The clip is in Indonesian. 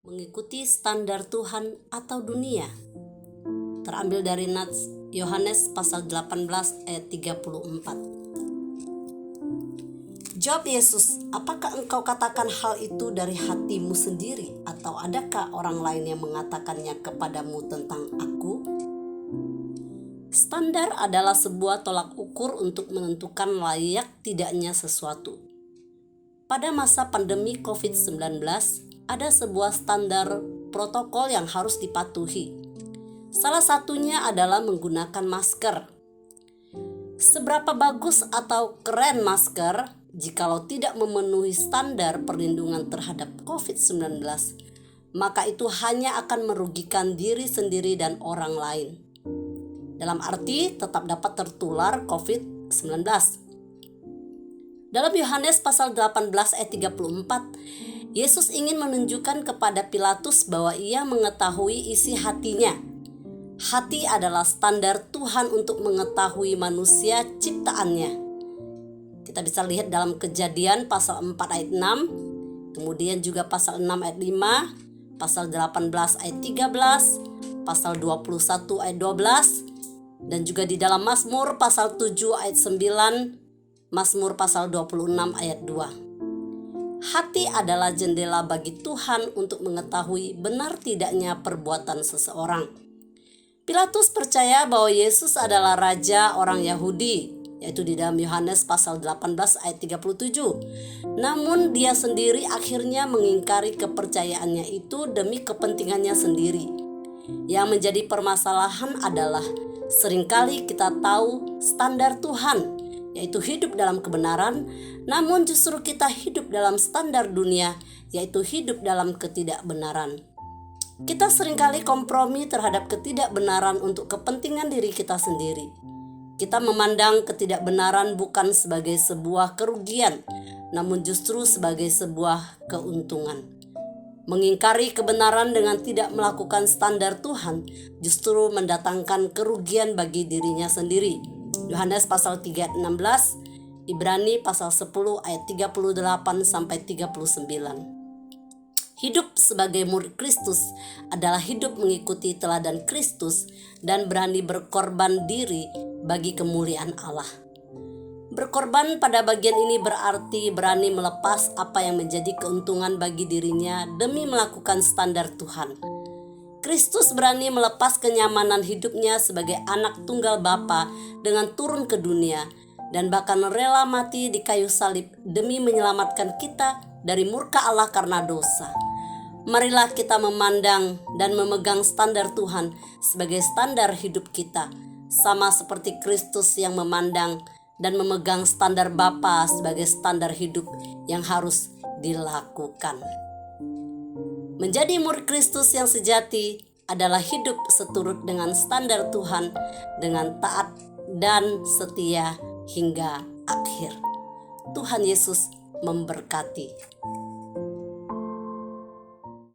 Mengikuti standar Tuhan atau dunia. Terambil dari Nats Yohanes pasal 18 ayat 34. Jawab Yesus, apakah engkau katakan hal itu dari hatimu sendiri, atau adakah orang lain yang mengatakannya kepadamu tentang aku? Standar adalah sebuah tolak ukur untuk menentukan layak tidaknya sesuatu. Pada masa pandemi COVID-19, ada sebuah standar protokol yang harus dipatuhi. Salah satunya adalah menggunakan masker. Seberapa bagus atau keren masker, jikalau tidak memenuhi standar perlindungan terhadap COVID-19, maka itu hanya akan merugikan diri sendiri dan orang lain. Dalam arti tetap dapat tertular COVID-19. Dalam Yohanes pasal 18 ayat 34, Yesus ingin menunjukkan kepada Pilatus bahwa ia mengetahui isi hatinya. Hati adalah standar Tuhan untuk mengetahui manusia ciptaannya. Kita bisa lihat dalam Kejadian pasal 4 ayat 6, kemudian juga pasal 6 ayat 5, pasal 18 ayat 13, pasal 21 ayat 12, dan juga di dalam Mazmur pasal 7 ayat 9, Mazmur pasal 26 ayat 2. Hati adalah jendela bagi Tuhan untuk mengetahui benar tidaknya perbuatan seseorang. Pilatus percaya bahwa Yesus adalah raja orang Yahudi, yaitu di dalam Yohanes pasal 18 ayat 37. Namun dia sendiri akhirnya mengingkari kepercayaannya itu demi kepentingannya sendiri. Yang menjadi permasalahan adalah seringkali kita tahu standar Tuhan, yaitu hidup dalam kebenaran, namun justru kita hidup dalam standar dunia, yaitu hidup dalam ketidakbenaran. Kita seringkali kompromi terhadap ketidakbenaran untuk kepentingan diri kita sendiri. Kita memandang ketidakbenaran bukan sebagai sebuah kerugian, namun justru sebagai sebuah keuntungan. Mengingkari kebenaran dengan tidak melakukan standar Tuhan justru mendatangkan kerugian bagi dirinya sendiri. Yohanes pasal 3 ayat 16, Ibrani pasal 10 ayat 38 sampai 39. Hidup sebagai murid Kristus adalah hidup mengikuti teladan Kristus dan berani berkorban diri bagi kemuliaan Allah. Berkorban pada bagian ini berarti berani melepas apa yang menjadi keuntungan bagi dirinya demi melakukan standar Tuhan. Kristus berani melepas kenyamanan hidupnya sebagai anak tunggal Bapa dengan turun ke dunia dan bahkan rela mati di kayu salib demi menyelamatkan kita dari murka Allah karena dosa. Marilah kita memandang dan memegang standar Tuhan sebagai standar hidup kita, sama seperti Kristus yang memandang dan memegang standar Bapa sebagai standar hidup yang harus dilakukan. Menjadi murid Kristus yang sejati adalah hidup seturut dengan standar Tuhan dengan taat dan setia hingga akhir. Tuhan Yesus memberkati.